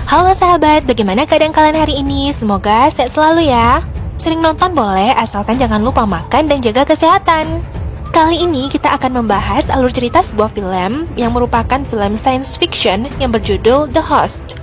Halo sahabat, bagaimana keadaan kalian hari ini? Semoga sehat selalu ya. Sering nonton boleh, asalkan jangan lupa makan dan jaga kesehatan. Kali ini kita akan membahas alur cerita sebuah film yang merupakan film science fiction yang berjudul The Host.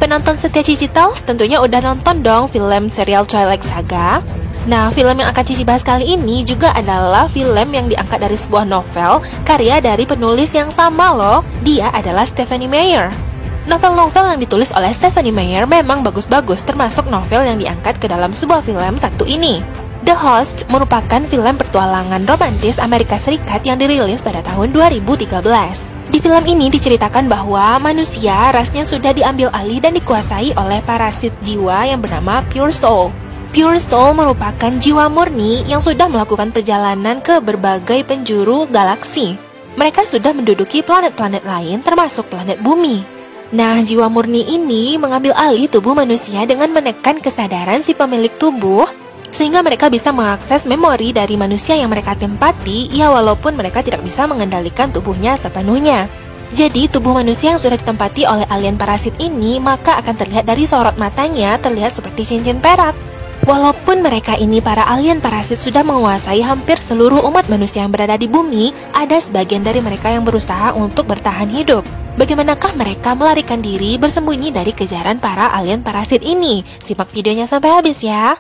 Penonton setia Cici Tales tentunya udah nonton dong film serial Twilight Saga. Nah, film yang akan Cici bahas kali ini juga adalah film yang diangkat dari sebuah novel karya dari penulis yang sama loh. Dia adalah Stephenie Meyer. Novel-novel yang ditulis oleh Stephenie Meyer memang bagus-bagus, termasuk novel yang diangkat ke dalam sebuah film satu ini. The Host merupakan film petualangan romantis Amerika Serikat yang dirilis pada tahun 2013. Di film ini diceritakan bahwa manusia rasnya sudah diambil alih dan dikuasai oleh parasit jiwa yang bernama Pure Soul. Pure Soul merupakan jiwa murni yang sudah melakukan perjalanan ke berbagai penjuru galaksi. Mereka sudah menduduki planet-planet lain termasuk planet bumi. Nah, jiwa murni ini mengambil alih tubuh manusia dengan menekan kesadaran si pemilik tubuh, sehingga mereka bisa mengakses memori dari manusia yang mereka tempati, ya walaupun mereka tidak bisa mengendalikan tubuhnya sepenuhnya. Jadi, tubuh manusia yang sudah ditempati oleh alien parasit ini, maka akan terlihat dari sorot matanya, terlihat seperti cincin perak. Walaupun mereka ini para alien parasit sudah menguasai hampir seluruh umat manusia yang berada di bumi, ada sebagian dari mereka yang berusaha untuk bertahan hidup. Bagaimanakah mereka melarikan diri bersembunyi dari kejaran para alien parasit ini? Simak videonya sampai habis ya.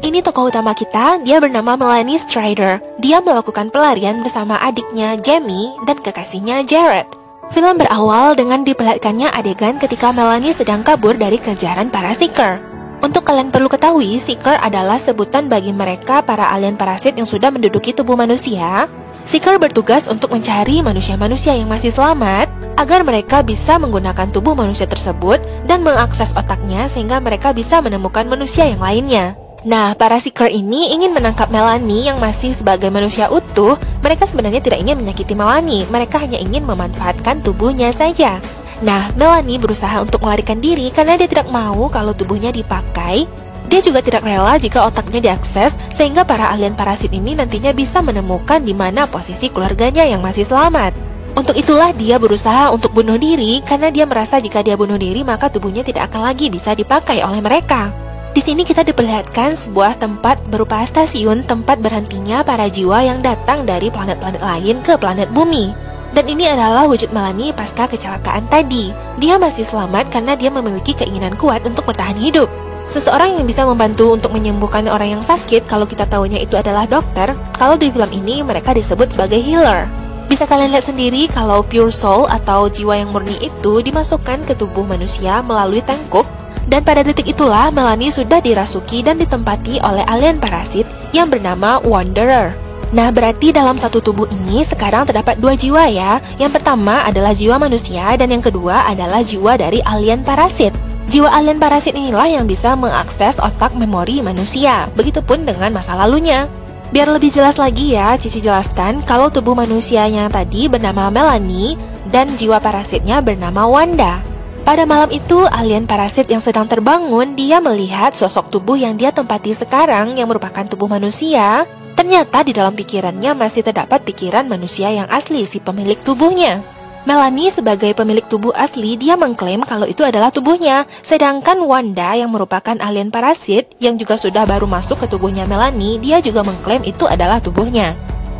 Ini tokoh utama kita, dia bernama Melanie Strider. Dia melakukan pelarian bersama adiknya Jamie dan kekasihnya Jared. Film berawal dengan diperlihatkannya adegan ketika Melanie sedang kabur dari kejaran para Seeker. Untuk kalian perlu ketahui, Seeker adalah sebutan bagi mereka para alien parasit yang sudah menduduki tubuh manusia. Seeker bertugas untuk mencari manusia-manusia yang masih selamat agar mereka bisa menggunakan tubuh manusia tersebut dan mengakses otaknya sehingga mereka bisa menemukan manusia yang lainnya. Nah, para Seeker ini ingin menangkap Melanie yang masih sebagai manusia utuh. Mereka sebenarnya tidak ingin menyakiti Melanie, mereka hanya ingin memanfaatkan tubuhnya saja. Nah, Melanie berusaha untuk melarikan diri karena dia tidak mau kalau tubuhnya dipakai. Dia juga tidak rela jika otaknya diakses, sehingga para alien parasit ini nantinya bisa menemukan di mana posisi keluarganya yang masih selamat. Untuk itulah dia berusaha untuk bunuh diri karena dia merasa jika dia bunuh diri maka tubuhnya tidak akan lagi bisa dipakai oleh mereka. Di sini kita diperlihatkan sebuah tempat berupa stasiun tempat berhentinya para jiwa yang datang dari planet-planet lain ke planet bumi. Dan ini adalah wujud Melanie pasca kecelakaan tadi. Dia masih selamat karena dia memiliki keinginan kuat untuk bertahan hidup. Seseorang yang bisa membantu untuk menyembuhkan orang yang sakit, kalau kita tahunya itu adalah dokter. Kalau di film ini mereka disebut sebagai healer. Bisa kalian lihat sendiri kalau pure soul atau jiwa yang murni itu dimasukkan ke tubuh manusia melalui tangkup. Dan pada detik itulah Melanie sudah dirasuki dan ditempati oleh alien parasit yang bernama Wanderer. Nah, berarti dalam satu tubuh ini sekarang terdapat dua jiwa ya. Yang pertama adalah jiwa manusia dan yang kedua adalah jiwa dari alien parasit. Jiwa alien parasit inilah yang bisa mengakses otak memori manusia. Begitupun dengan masa lalunya. Biar lebih jelas lagi ya, Cici jelaskan kalau tubuh manusianya tadi bernama Melanie dan jiwa parasitnya bernama Wanda. Pada malam itu, alien parasit yang sedang terbangun, dia melihat sosok tubuh yang dia tempati sekarang yang merupakan tubuh manusia. Ternyata di dalam pikirannya masih terdapat pikiran manusia yang asli, si pemilik tubuhnya. Melanie sebagai pemilik tubuh asli, dia mengklaim kalau itu adalah tubuhnya. Sedangkan Wanda yang merupakan alien parasit, yang juga sudah baru masuk ke tubuhnya Melanie, dia juga mengklaim itu adalah tubuhnya.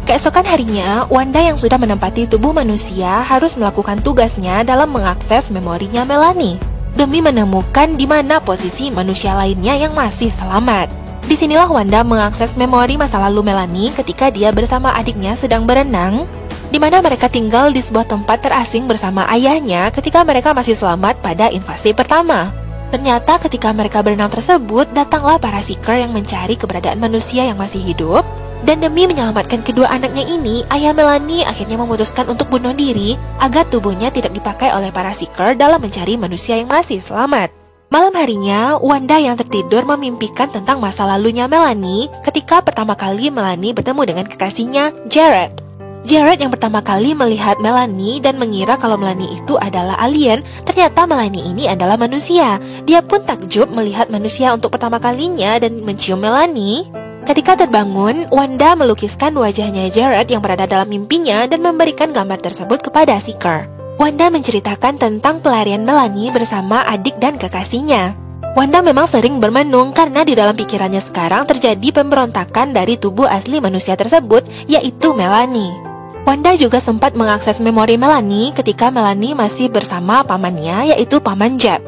Keesokan harinya, Wanda yang sudah menempati tubuh manusia harus melakukan tugasnya dalam mengakses memorinya Melanie, demi menemukan di mana posisi manusia lainnya yang masih selamat. Disinilah Wanda mengakses memori masa lalu Melanie ketika dia bersama adiknya sedang berenang, di mana mereka tinggal di sebuah tempat terasing bersama ayahnya ketika mereka masih selamat pada invasi pertama. Ternyata ketika mereka berenang tersebut, datanglah para Seeker yang mencari keberadaan manusia yang masih hidup. Dan demi menyelamatkan kedua anaknya ini, ayah Melanie akhirnya memutuskan untuk bunuh diri agar tubuhnya tidak dipakai oleh para Seeker dalam mencari manusia yang masih selamat. Malam harinya, Wanda yang tertidur memimpikan tentang masa lalunya Melanie ketika pertama kali Melanie bertemu dengan kekasihnya, Jared. Jared yang pertama kali melihat Melanie dan mengira kalau Melanie itu adalah alien, ternyata Melanie ini adalah manusia. Dia pun takjub melihat manusia untuk pertama kalinya dan mencium Melanie. Ketika terbangun, Wanda melukiskan wajahnya Jared yang berada dalam mimpinya dan memberikan gambar tersebut kepada Seeker. Wanda menceritakan tentang pelarian Melanie bersama adik dan kekasihnya. Wanda memang sering bermenung karena di dalam pikirannya sekarang terjadi pemberontakan dari tubuh asli manusia tersebut, yaitu Melanie. Wanda juga sempat mengakses memori Melanie ketika Melanie masih bersama pamannya, yaitu Paman Jeb.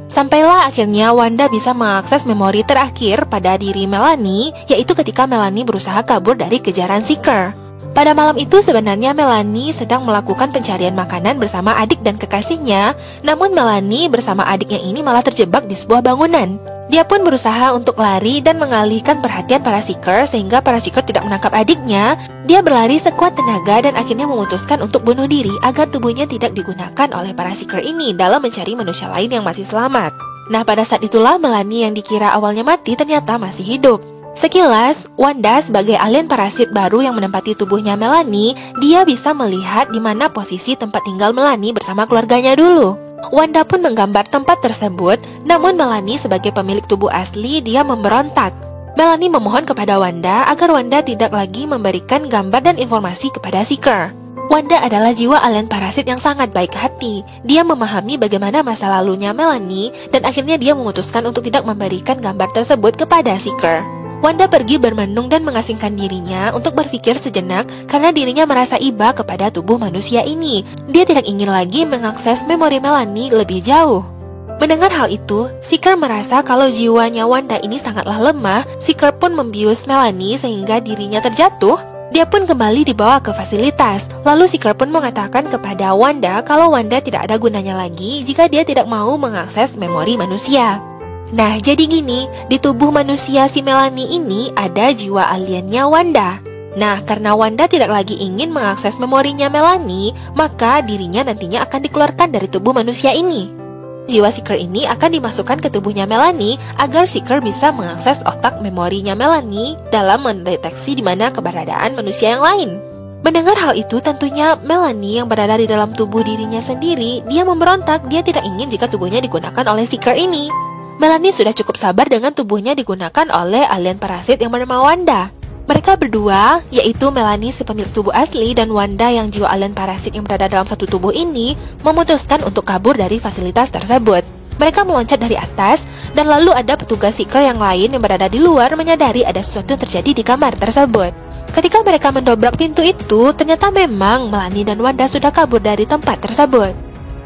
Sampailah akhirnya Wanda bisa mengakses memori terakhir pada diri Melanie, yaitu ketika Melanie berusaha kabur dari kejaran Seeker. Pada malam itu sebenarnya Melanie sedang melakukan pencarian makanan bersama adik dan kekasihnya, namun Melanie bersama adiknya ini malah terjebak di sebuah bangunan. Dia pun berusaha untuk lari dan mengalihkan perhatian para Seeker sehingga para Seeker tidak menangkap adiknya. Dia berlari sekuat tenaga dan akhirnya memutuskan untuk bunuh diri agar tubuhnya tidak digunakan oleh para Seeker ini dalam mencari manusia lain yang masih selamat. Nah, pada saat itulah Melanie yang dikira awalnya mati ternyata masih hidup. Sekilas, Wanda sebagai alien parasit baru yang menempati tubuhnya Melanie, dia bisa melihat di mana posisi tempat tinggal Melanie bersama keluarganya dulu. Wanda pun menggambar tempat tersebut, namun Melanie sebagai pemilik tubuh asli, dia memberontak. Melanie memohon kepada Wanda agar Wanda tidak lagi memberikan gambar dan informasi kepada Seeker. Wanda adalah jiwa alien parasit yang sangat baik hati. Dia memahami bagaimana masa lalunya Melanie, dan akhirnya dia memutuskan untuk tidak memberikan gambar tersebut kepada Seeker. Wanda pergi bermenung dan mengasingkan dirinya untuk berpikir sejenak karena dirinya merasa iba kepada tubuh manusia ini. Dia tidak ingin lagi mengakses memori Melanie lebih jauh. Mendengar hal itu, Seeker merasa kalau jiwanya Wanda ini sangatlah lemah. Seeker pun membius Melanie sehingga dirinya terjatuh. Dia pun kembali dibawa ke fasilitas. Lalu Seeker pun mengatakan kepada Wanda kalau Wanda tidak ada gunanya lagi jika dia tidak mau mengakses memori manusia. Nah, jadi gini, di tubuh manusia si Melanie ini ada jiwa aliennya Wanda. Nah, karena Wanda tidak lagi ingin mengakses memorinya Melanie, maka dirinya nantinya akan dikeluarkan dari tubuh manusia ini. Jiwa Seeker ini akan dimasukkan ke tubuhnya Melanie agar Seeker bisa mengakses otak memorinya Melanie dalam mendeteksi di mana keberadaan manusia yang lain. Mendengar hal itu, tentunya Melanie yang berada di dalam tubuh dirinya sendiri, dia memberontak. Dia tidak ingin jika tubuhnya digunakan oleh Seeker ini. Melanie sudah cukup sabar dengan tubuhnya digunakan oleh alien parasit yang bernama Wanda. Mereka berdua, yaitu Melanie si pemilik tubuh asli dan Wanda yang jiwa alien parasit yang berada dalam satu tubuh ini, memutuskan untuk kabur dari fasilitas tersebut. Mereka meloncat dari atas, dan lalu ada petugas Seeker yang lain yang berada di luar menyadari ada sesuatu yang terjadi di kamar tersebut. Ketika mereka mendobrak pintu itu, ternyata memang Melanie dan Wanda sudah kabur dari tempat tersebut.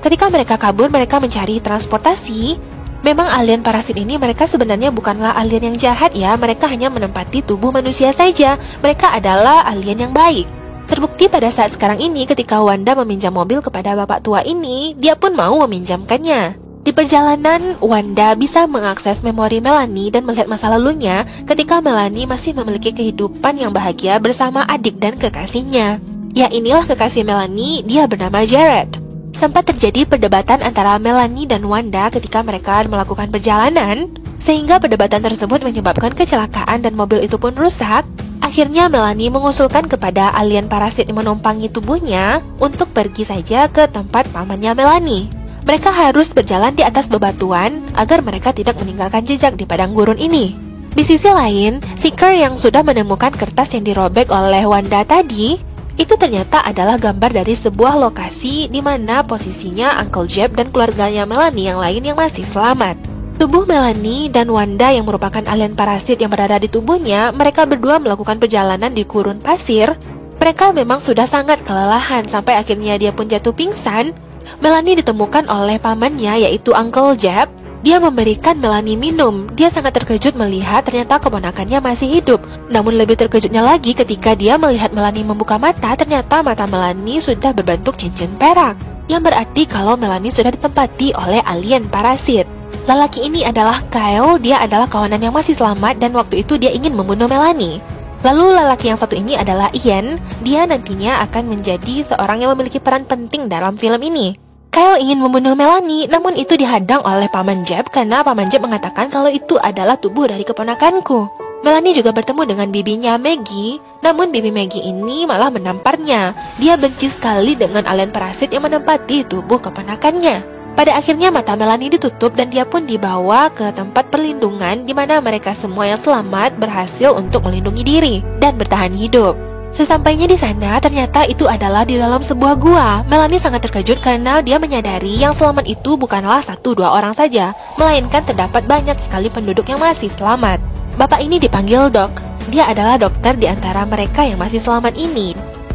Ketika mereka kabur, mereka mencari transportasi. Memang alien parasit ini mereka sebenarnya bukanlah alien yang jahat ya, mereka hanya menempati tubuh manusia saja. Mereka adalah alien yang baik. Terbukti pada saat sekarang ini ketika Wanda meminjam mobil kepada bapak tua ini, dia pun mau meminjamkannya. Di perjalanan, Wanda bisa mengakses memori Melanie dan melihat masa lalunya ketika Melanie masih memiliki kehidupan yang bahagia bersama adik dan kekasihnya. Ya, inilah kekasih Melanie, dia bernama Jared. Sempat terjadi perdebatan antara Melanie dan Wanda ketika mereka melakukan perjalanan, sehingga perdebatan tersebut menyebabkan kecelakaan dan mobil itu pun rusak. Akhirnya Melanie mengusulkan kepada alien parasit yang menumpangi tubuhnya untuk pergi saja ke tempat pamannya Melanie. Mereka harus berjalan di atas bebatuan agar mereka tidak meninggalkan jejak di padang gurun ini. Di sisi lain, Seeker yang sudah menemukan kertas yang dirobek oleh Wanda tadi, itu ternyata adalah gambar dari sebuah lokasi di mana posisinya Uncle Jeb dan keluarganya Melanie yang lain yang masih selamat. Tubuh Melanie dan Wanda yang merupakan alien parasit yang berada di tubuhnya, mereka berdua melakukan perjalanan di gurun pasir. Mereka memang sudah sangat kelelahan sampai akhirnya dia pun jatuh pingsan. Melanie ditemukan oleh pamannya yaitu Uncle Jeb. Dia memberikan Melanie minum. Dia sangat terkejut melihat ternyata keponakannya masih hidup. Namun lebih terkejutnya lagi ketika dia melihat Melanie membuka mata, ternyata mata Melanie sudah berbentuk cincin perak. Yang berarti kalau Melanie sudah ditempati oleh alien parasit. Lelaki ini adalah Kyle, dia adalah kawanan yang masih selamat dan waktu itu dia ingin membunuh Melanie. Lalu lelaki yang satu ini adalah Ian, dia nantinya akan menjadi seorang yang memiliki peran penting dalam film ini. Kyle ingin membunuh Melanie, namun itu dihadang oleh Paman Jeb karena Paman Jeb mengatakan kalau itu adalah tubuh dari keponakanku. Melanie juga bertemu dengan bibinya Maggie, namun bibi Maggie ini malah menamparnya. Dia benci sekali dengan alien parasit yang menempati tubuh keponakannya. Pada akhirnya mata Melanie ditutup dan dia pun dibawa ke tempat perlindungan di mana mereka semua yang selamat berhasil untuk melindungi diri dan bertahan hidup. Sesampainya di sana, ternyata itu adalah di dalam sebuah gua. Melanie sangat terkejut karena dia menyadari yang selamat itu bukanlah 1-2 orang saja, melainkan terdapat banyak sekali penduduk yang masih selamat. Bapak ini dipanggil Doc. Dia adalah dokter di antara mereka yang masih selamat ini.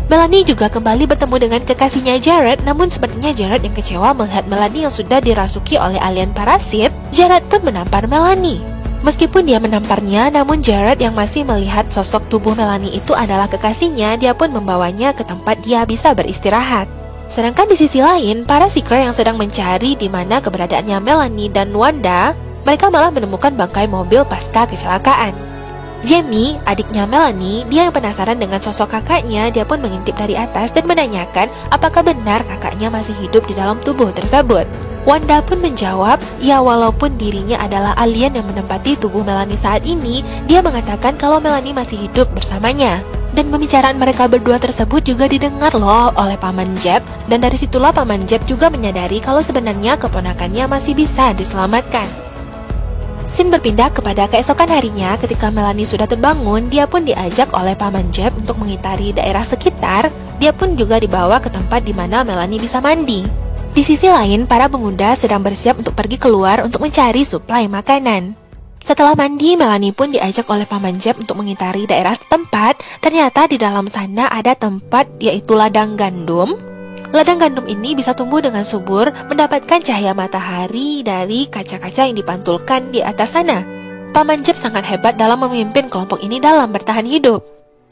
Melanie juga kembali bertemu dengan kekasihnya Jared, namun sepertinya Jared yang kecewa melihat Melanie yang sudah dirasuki oleh alien parasit. Jared pun menampar Melanie. Meskipun dia menamparnya, namun Jared yang masih melihat sosok tubuh Melanie itu adalah kekasihnya, dia pun membawanya ke tempat dia bisa beristirahat. Sedangkan di sisi lain, para Seeker yang sedang mencari di mana keberadaannya Melanie dan Wanda, mereka malah menemukan bangkai mobil pasca kecelakaan. Jamie, adiknya Melanie, dia yang penasaran dengan sosok kakaknya, dia pun mengintip dari atas dan menanyakan apakah benar kakaknya masih hidup di dalam tubuh tersebut. Wanda pun menjawab, ya walaupun dirinya adalah alien yang menempati tubuh Melanie saat ini, dia mengatakan kalau Melanie masih hidup bersamanya. Dan pembicaraan mereka berdua tersebut juga didengar loh oleh Paman Jeb, dan dari situlah Paman Jeb juga menyadari kalau sebenarnya keponakannya masih bisa diselamatkan. Scene berpindah kepada keesokan harinya ketika Melanie sudah terbangun, dia pun diajak oleh Paman Jeb untuk mengitari daerah sekitar. Dia pun juga dibawa ke tempat di mana Melanie bisa mandi. Di sisi lain, para pemuda sedang bersiap untuk pergi keluar untuk mencari suplai makanan. Setelah mandi, Melanie pun diajak oleh Paman Jeb untuk mengitari daerah setempat. Ternyata di dalam sana ada tempat yaitu ladang gandum. Ladang gandum ini bisa tumbuh dengan subur, mendapatkan cahaya matahari dari kaca-kaca yang dipantulkan di atas sana. Paman Jeb sangat hebat dalam memimpin kelompok ini dalam bertahan hidup.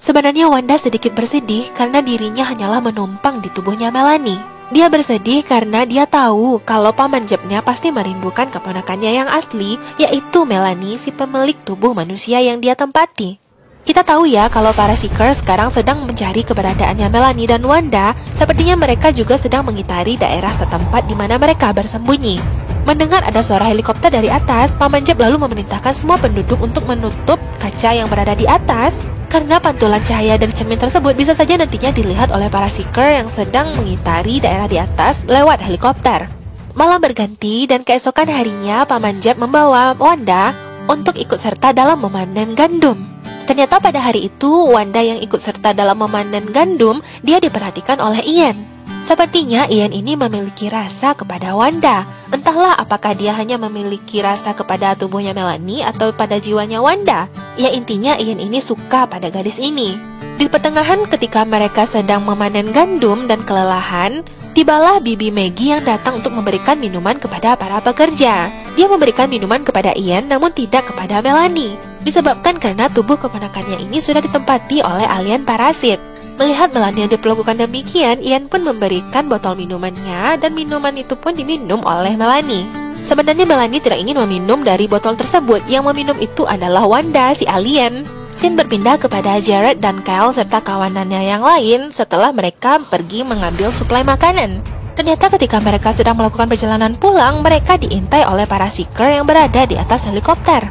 Sebenarnya Wanda sedikit bersedih karena dirinya hanyalah menumpang di tubuhnya Melanie. Dia bersedih karena dia tahu kalau Paman Jebnya pasti merindukan keponakannya yang asli, yaitu Melanie, si pemilik tubuh manusia yang dia tempati. Kita tahu ya kalau para Seeker sekarang sedang mencari keberadaannya Melanie dan Wanda. Sepertinya mereka juga sedang mengitari daerah setempat di mana mereka bersembunyi. Mendengar ada suara helikopter dari atas, Paman Jeb lalu memerintahkan semua penduduk untuk menutup kaca yang berada di atas, karena pantulan cahaya dari cermin tersebut bisa saja nantinya dilihat oleh para Seeker yang sedang mengitari daerah di atas lewat helikopter. Malam berganti dan keesokan harinya Paman Jeb membawa Wanda untuk ikut serta dalam memanen gandum. Ternyata pada hari itu, Wanda yang ikut serta dalam memanen gandum, dia diperhatikan oleh Ian. Sepertinya Ian ini memiliki rasa kepada Wanda. Entahlah apakah dia hanya memiliki rasa kepada tubuhnya Melanie atau pada jiwanya Wanda. Ya intinya Ian ini suka pada gadis ini. Di pertengahan ketika mereka sedang memanen gandum dan kelelahan, tibalah Bibi Maggie yang datang untuk memberikan minuman kepada para pekerja. Dia memberikan minuman kepada Ian namun tidak kepada Melanie. Disebabkan karena tubuh keponakannya ini sudah ditempati oleh alien parasit. Melihat Melanie yang diperlakukan demikian, Ian pun memberikan botol minumannya dan minuman itu pun diminum oleh Melanie. Sebenarnya Melanie tidak ingin meminum dari botol tersebut, yang meminum itu adalah Wanda, si alien. Scene berpindah kepada Jared dan Kyle serta kawanannya yang lain setelah mereka pergi mengambil suplai makanan. Ternyata ketika mereka sedang melakukan perjalanan pulang, mereka diintai oleh para Seeker yang berada di atas helikopter.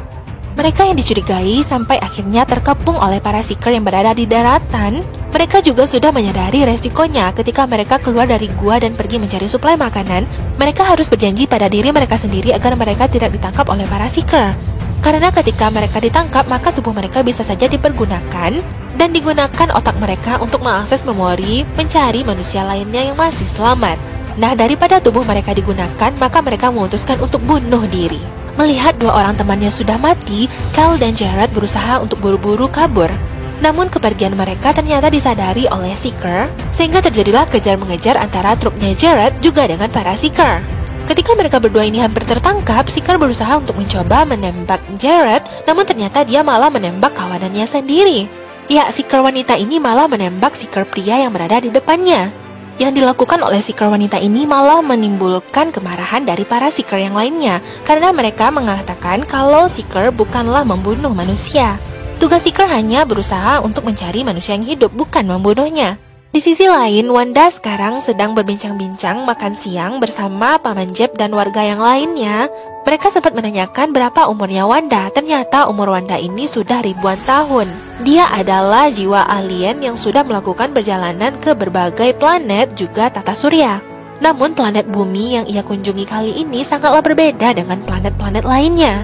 Mereka yang dicurigai sampai akhirnya terkepung oleh para Seeker yang berada di daratan. Mereka juga sudah menyadari resikonya ketika mereka keluar dari gua dan pergi mencari suplai makanan. Mereka harus berjanji pada diri mereka sendiri agar mereka tidak ditangkap oleh para Seeker. Karena ketika mereka ditangkap, maka tubuh mereka bisa saja dipergunakan dan digunakan otak mereka untuk mengakses memori mencari manusia lainnya yang masih selamat. Nah, daripada tubuh mereka digunakan, maka mereka memutuskan untuk bunuh diri. Melihat dua orang temannya sudah mati, Kyle dan Jared berusaha untuk buru-buru kabur. Namun kepergian mereka ternyata disadari oleh Seeker, sehingga terjadilah kejar-mengejar antara truknya Jared juga dengan para Seeker. Ketika mereka berdua ini hampir tertangkap, Seeker berusaha untuk mencoba menembak Jared, namun ternyata dia malah menembak kawanannya sendiri. Ya, Seeker wanita ini malah menembak Seeker pria yang berada di depannya. Yang dilakukan oleh Seeker wanita ini malah menimbulkan kemarahan dari para Seeker yang lainnya, karena mereka mengatakan kalau Seeker bukanlah membunuh manusia. Tugas Seeker hanya berusaha untuk mencari manusia yang hidup, bukan membunuhnya. Di sisi lain, Wanda sekarang sedang berbincang-bincang makan siang bersama Paman Jeb dan warga yang lainnya. Mereka sempat menanyakan berapa umurnya Wanda. Ternyata umur Wanda ini sudah ribuan tahun. Dia adalah jiwa alien yang sudah melakukan perjalanan ke berbagai planet juga tata surya. Namun planet bumi yang ia kunjungi kali ini sangatlah berbeda dengan planet-planet lainnya.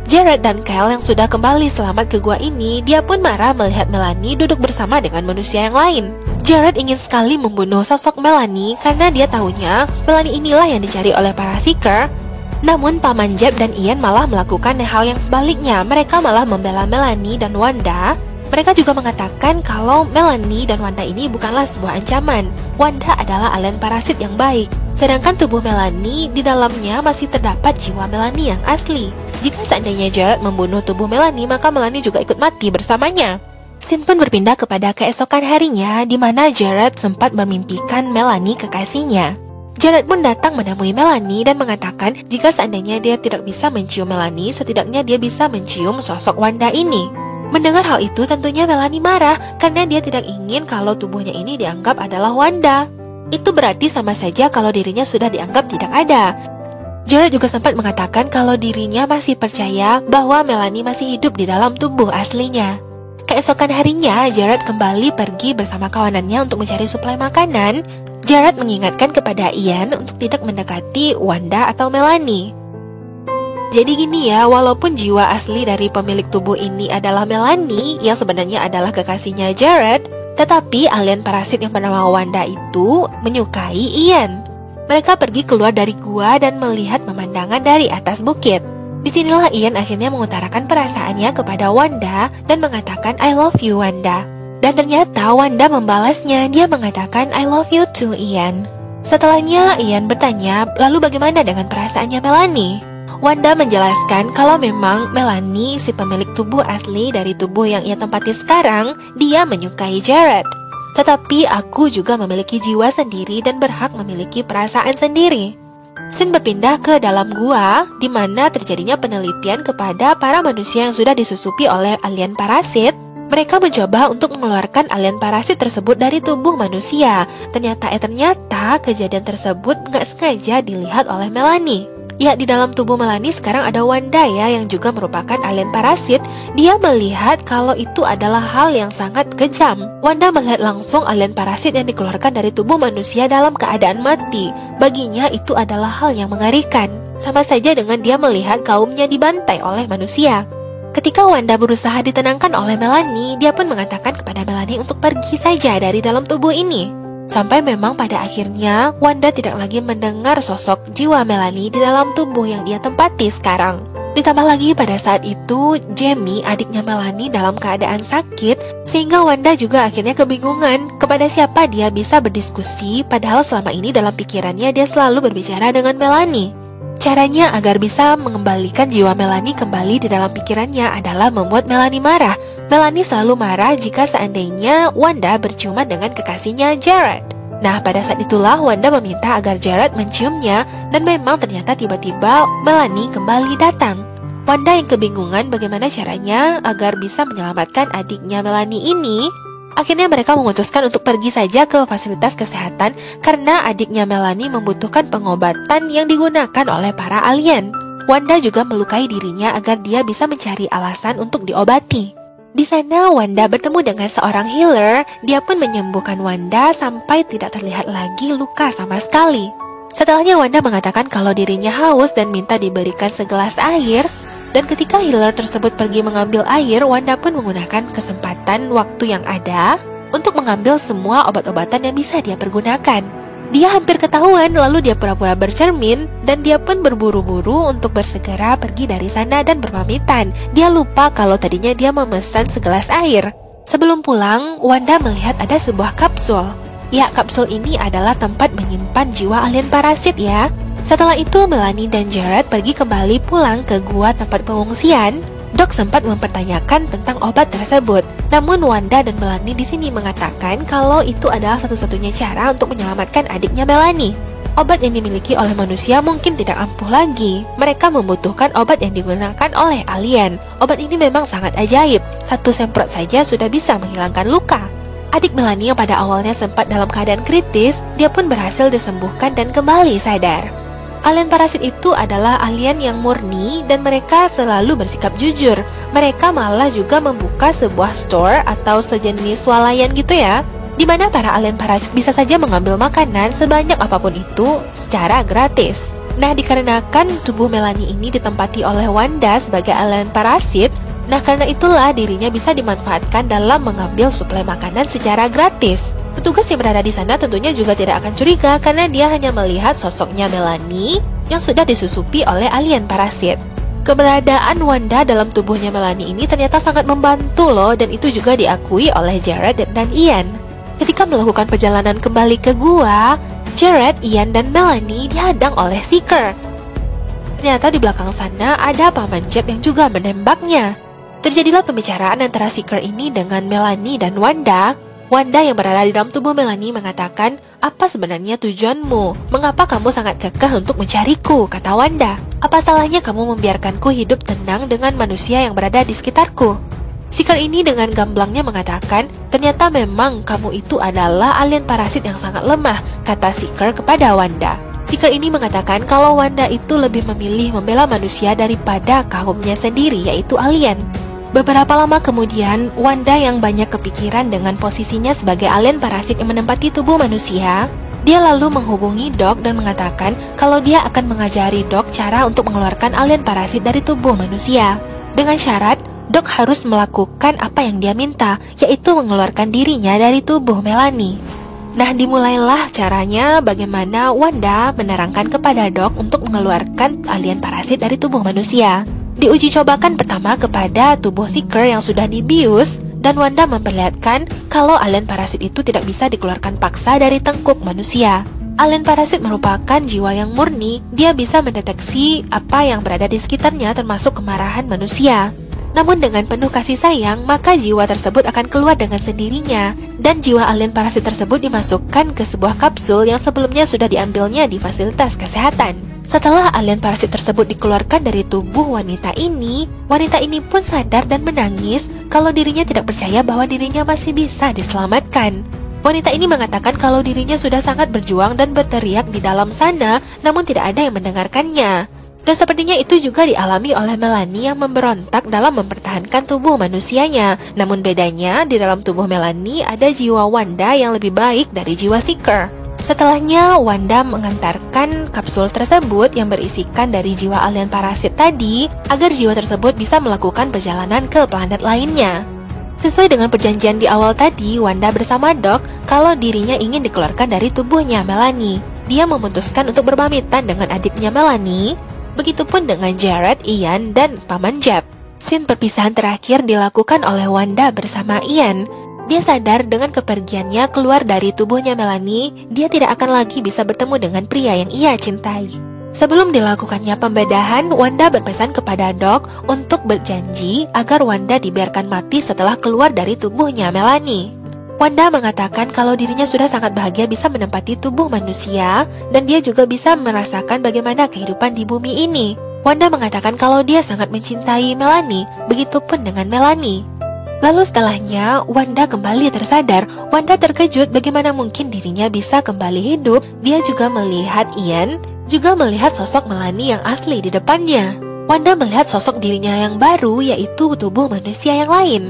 Jared dan Kyle yang sudah kembali selamat ke gua ini, dia pun marah melihat Melanie duduk bersama dengan manusia yang lain. Jared ingin sekali membunuh sosok Melanie karena dia tahunya Melanie inilah yang dicari oleh para Seeker. Namun Paman Jeb dan Ian malah melakukan hal yang sebaliknya. Mereka malah membela Melanie dan Wanda. Mereka juga mengatakan kalau Melanie dan Wanda ini bukanlah sebuah ancaman. Wanda adalah alien parasit yang baik. Sedangkan tubuh Melanie, di dalamnya masih terdapat jiwa Melanie yang asli. Jika seandainya Jared membunuh tubuh Melanie, maka Melanie juga ikut mati bersamanya. Scene pun berpindah kepada keesokan harinya, di mana Jared sempat memimpikan Melanie kekasihnya. Jared pun datang menemui Melanie dan mengatakan jika seandainya dia tidak bisa mencium Melanie, setidaknya dia bisa mencium sosok Wanda ini. Mendengar hal itu, tentunya Melanie marah karena dia tidak ingin kalau tubuhnya ini dianggap adalah Wanda. Itu berarti sama saja kalau dirinya sudah dianggap tidak ada. Jared juga sempat mengatakan kalau dirinya masih percaya bahwa Melanie masih hidup di dalam tubuh aslinya. Keesokan harinya, Jared kembali pergi bersama kawanannya untuk mencari suplai makanan. Jared mengingatkan kepada Ian untuk tidak mendekati Wanda atau Melanie. Jadi gini ya, walaupun jiwa asli dari pemilik tubuh ini adalah Melanie, yang sebenarnya adalah kekasihnya Jared, tetapi alien parasit yang bernama Wanda itu menyukai Ian. Mereka pergi keluar dari gua dan melihat pemandangan dari atas bukit. Disinilah Ian akhirnya mengutarakan perasaannya kepada Wanda dan mengatakan I love you Wanda. Dan ternyata Wanda membalasnya, dia mengatakan I love you too Ian. Setelahnya Ian bertanya, lalu bagaimana dengan perasaannya Melanie? Wanda menjelaskan kalau memang Melanie, si pemilik tubuh asli dari tubuh yang ia tempati sekarang, dia menyukai Jared. Tetapi aku juga memiliki jiwa sendiri dan berhak memiliki perasaan sendiri. Scene berpindah ke dalam gua, di mana terjadinya penelitian kepada para manusia yang sudah disusupi oleh alien parasit. Mereka mencoba untuk mengeluarkan alien parasit tersebut dari tubuh manusia. Ternyata kejadian tersebut nggak sengaja dilihat oleh Melanie. Ya, di dalam tubuh Melanie sekarang ada Wanda ya, yang juga merupakan alien parasit. Dia melihat kalau itu adalah hal yang sangat kejam. Wanda melihat langsung alien parasit yang dikeluarkan dari tubuh manusia dalam keadaan mati. Baginya itu adalah hal yang mengerikan. Sama saja dengan dia melihat kaumnya dibantai oleh manusia. Ketika Wanda berusaha ditenangkan oleh Melanie, dia pun mengatakan kepada Melanie untuk pergi saja dari dalam tubuh ini. Sampai memang pada akhirnya Wanda tidak lagi mendengar sosok jiwa Melanie di dalam tubuh yang dia tempati sekarang. Ditambah lagi pada saat itu Jamie, adiknya Melanie, dalam keadaan sakit, sehingga Wanda juga akhirnya kebingungan kepada siapa dia bisa berdiskusi, padahal selama ini dalam pikirannya dia selalu berbicara dengan Melanie. Caranya agar bisa mengembalikan jiwa Melanie kembali di dalam pikirannya adalah membuat Melanie marah. Melanie selalu marah jika seandainya Wanda berciuman dengan kekasihnya Jared. Nah, pada saat itulah Wanda meminta agar Jared menciumnya, dan memang ternyata tiba-tiba Melanie kembali datang. Wanda yang kebingungan bagaimana caranya agar bisa menyelamatkan adiknya Melanie ini. Akhirnya mereka memutuskan untuk pergi saja ke fasilitas kesehatan karena adiknya Melanie membutuhkan pengobatan yang digunakan oleh para alien. Wanda juga melukai dirinya agar dia bisa mencari alasan untuk diobati. Di sana Wanda bertemu dengan seorang healer. Dia pun menyembuhkan Wanda sampai tidak terlihat lagi luka sama sekali. Setelahnya Wanda mengatakan kalau dirinya haus dan minta diberikan segelas air. Dan ketika healer tersebut pergi mengambil air, Wanda pun menggunakan kesempatan waktu yang ada untuk mengambil semua obat-obatan yang bisa dia pergunakan. Dia hampir ketahuan, lalu dia pura-pura bercermin, dan dia pun berburu-buru untuk bersegera pergi dari sana dan berpamitan. Dia lupa kalau tadinya dia memesan segelas air. Sebelum pulang, Wanda melihat ada sebuah kapsul. Ya, kapsul ini adalah tempat menyimpan jiwa alien parasit ya. Setelah itu, Melanie dan Jared pergi kembali pulang ke gua tempat pengungsian. Doc sempat mempertanyakan tentang obat tersebut. Namun Wanda dan Melanie di sini mengatakan kalau itu adalah satu-satunya cara untuk menyelamatkan adiknya Melanie. Obat yang dimiliki oleh manusia mungkin tidak ampuh lagi. Mereka membutuhkan obat yang digunakan oleh alien. Obat ini memang sangat ajaib. Satu semprot saja sudah bisa menghilangkan luka. Adik Melanie yang pada awalnya sempat dalam keadaan kritis, dia pun berhasil disembuhkan dan kembali sadar. Alien parasit itu adalah alien yang murni dan mereka selalu bersikap jujur. Mereka malah juga membuka sebuah store atau sejenis swalayan gitu ya. di mana para alien parasit bisa saja mengambil makanan sebanyak apapun itu secara gratis. Nah, dikarenakan tubuh Melanie ini ditempati oleh Wanda sebagai alien parasit, nah karena itulah dirinya bisa dimanfaatkan dalam mengambil suplai makanan secara gratis. Petugas yang berada di sana tentunya juga tidak akan curiga karena dia hanya melihat sosoknya Melanie yang sudah disusupi oleh alien parasit. Keberadaan Wanda dalam tubuhnya Melanie ini ternyata sangat membantu loh, dan itu juga diakui oleh Jared dan Ian. Ketika melakukan perjalanan kembali ke gua, Jared, Ian, dan Melanie dihadang oleh Seeker. Ternyata di belakang sana ada Paman Jeb yang juga menembaknya. Terjadilah pembicaraan antara Seeker ini dengan Melanie dan Wanda. Wanda yang berada di dalam tubuh Melanie mengatakan, "Apa sebenarnya tujuanmu? Mengapa kamu sangat kekeh untuk mencariku?" kata Wanda. "Apa salahnya kamu membiarkanku hidup tenang dengan manusia yang berada di sekitarku?" Seeker ini dengan gamblangnya mengatakan, "Ternyata memang kamu itu adalah alien parasit yang sangat lemah," kata Seeker kepada Wanda. Seeker ini mengatakan kalau Wanda itu lebih memilih membela manusia daripada kaumnya sendiri, yaitu alien. Beberapa lama kemudian, Wanda yang banyak kepikiran dengan posisinya sebagai alien parasit yang menempati tubuh manusia, dia lalu menghubungi Doc dan mengatakan kalau dia akan mengajari Doc cara untuk mengeluarkan alien parasit dari tubuh manusia. Dengan syarat, Doc harus melakukan apa yang dia minta, yaitu mengeluarkan dirinya dari tubuh Melanie. Nah, dimulailah caranya bagaimana Wanda menerangkan kepada Doc untuk mengeluarkan alien parasit dari tubuh manusia. Diuji cobakan pertama kepada tubuh Seeker yang sudah dibius, dan Wanda memperlihatkan kalau alien parasit itu tidak bisa dikeluarkan paksa dari tengkuk manusia. Alien parasit merupakan jiwa yang murni, dia bisa mendeteksi apa yang berada di sekitarnya termasuk kemarahan manusia. Namun dengan penuh kasih sayang, maka jiwa tersebut akan keluar dengan sendirinya, dan jiwa alien parasit tersebut dimasukkan ke sebuah kapsul yang sebelumnya sudah diambilnya di fasilitas kesehatan. Setelah alien parasit tersebut dikeluarkan dari tubuh wanita ini pun sadar dan menangis kalau dirinya tidak percaya bahwa dirinya masih bisa diselamatkan. Wanita ini mengatakan kalau dirinya sudah sangat berjuang dan berteriak di dalam sana, namun tidak ada yang mendengarkannya. Dan sepertinya itu juga dialami oleh Melanie yang memberontak dalam mempertahankan tubuh manusianya. Namun bedanya, di dalam tubuh Melanie ada jiwa Wanda yang lebih baik dari jiwa Seeker. Setelahnya, Wanda mengantarkan kapsul tersebut yang berisikan dari jiwa alien parasit tadi agar jiwa tersebut bisa melakukan perjalanan ke planet lainnya. Sesuai dengan perjanjian di awal tadi, Wanda bersama Doc kalau dirinya ingin dikeluarkan dari tubuhnya Melanie. Dia memutuskan untuk berpamitan dengan adiknya Melanie. Begitupun dengan Jared, Ian, dan Paman Jeb. Scene perpisahan terakhir dilakukan oleh Wanda bersama Ian. Dia sadar dengan kepergiannya keluar dari tubuhnya Melanie, dia tidak akan lagi bisa bertemu dengan pria yang ia cintai. Sebelum dilakukannya pembedahan, Wanda berpesan kepada Doc untuk berjanji agar Wanda dibiarkan mati setelah keluar dari tubuhnya Melanie. Wanda mengatakan kalau dirinya sudah sangat bahagia bisa menempati tubuh manusia, dan dia juga bisa merasakan bagaimana kehidupan di bumi ini. Wanda mengatakan kalau dia sangat mencintai Melanie, begitupun dengan Melanie. Lalu setelahnya, Wanda kembali tersadar. Wanda terkejut bagaimana mungkin dirinya bisa kembali hidup. Dia juga melihat Ian, juga melihat sosok Melanie yang asli di depannya. Wanda melihat sosok dirinya yang baru, yaitu tubuh manusia yang lain.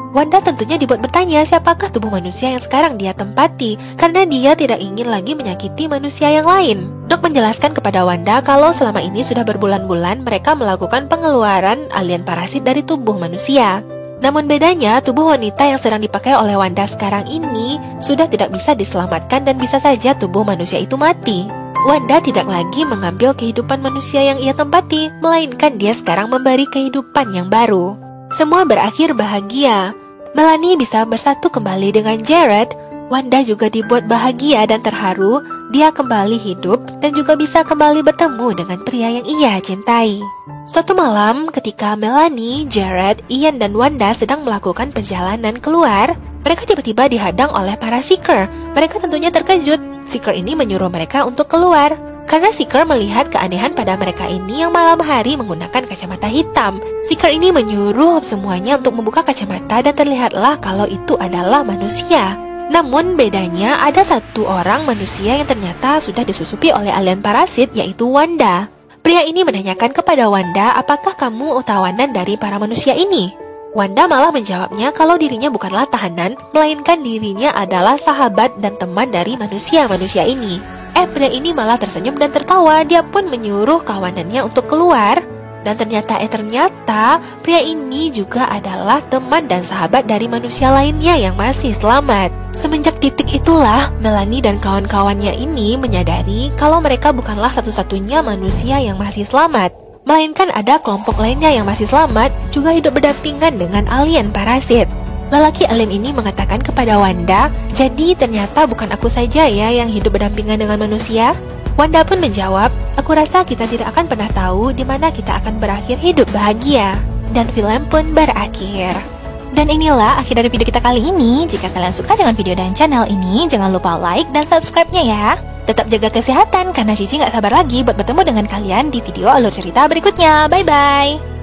Wanda tentunya dibuat bertanya siapakah tubuh manusia yang sekarang dia tempati, karena dia tidak ingin lagi menyakiti manusia yang lain. Doc menjelaskan kepada Wanda kalau selama ini sudah berbulan-bulan mereka melakukan pengeluaran alien parasit dari tubuh manusia. Namun bedanya, tubuh wanita yang sedang dipakai oleh Wanda sekarang ini sudah tidak bisa diselamatkan dan bisa saja tubuh manusia itu mati. Wanda tidak lagi mengambil kehidupan manusia yang ia tempati, melainkan dia sekarang memberi kehidupan yang baru. Semua berakhir bahagia. Melanie bisa bersatu kembali dengan Jared. Wanda juga dibuat bahagia dan terharu. Dia kembali hidup dan juga bisa kembali bertemu dengan pria yang ia cintai. Suatu malam, ketika Melanie, Jared, Ian, dan Wanda sedang melakukan perjalanan keluar, mereka tiba-tiba dihadang oleh para Seeker. Mereka tentunya terkejut. Seeker ini menyuruh mereka untuk keluar. Karena Seeker melihat keanehan pada mereka ini yang malam hari menggunakan kacamata hitam. Seeker ini menyuruh semuanya untuk membuka kacamata dan terlihatlah kalau itu adalah manusia. Namun bedanya ada satu orang manusia yang ternyata sudah disusupi oleh alien parasit, yaitu Wanda. Pria ini menanyakan kepada Wanda, apakah kamu tawanan dari para manusia ini? Wanda malah menjawabnya kalau dirinya bukanlah tahanan, melainkan dirinya adalah sahabat dan teman dari manusia-manusia ini. Pria ini malah tersenyum dan tertawa. Dia pun menyuruh kawanannya untuk keluar. Dan ternyata pria ini juga adalah teman dan sahabat dari manusia lainnya yang masih selamat. Semenjak titik itulah, Melanie dan kawan-kawannya ini menyadari kalau mereka bukanlah satu-satunya manusia yang masih selamat, melainkan ada kelompok lainnya yang masih selamat juga hidup berdampingan dengan alien parasit. Lelaki alien ini mengatakan kepada Wanda, jadi ternyata bukan aku saja ya yang hidup berdampingan dengan manusia. Wanda pun menjawab, aku rasa kita tidak akan pernah tahu di mana kita akan berakhir hidup bahagia. Dan film pun berakhir. Dan inilah akhir dari video kita kali ini. Jika kalian suka dengan video dan channel ini, jangan lupa like dan subscribe-nya ya. Tetap jaga kesehatan karena Cici gak sabar lagi buat bertemu dengan kalian di video alur cerita berikutnya. Bye-bye.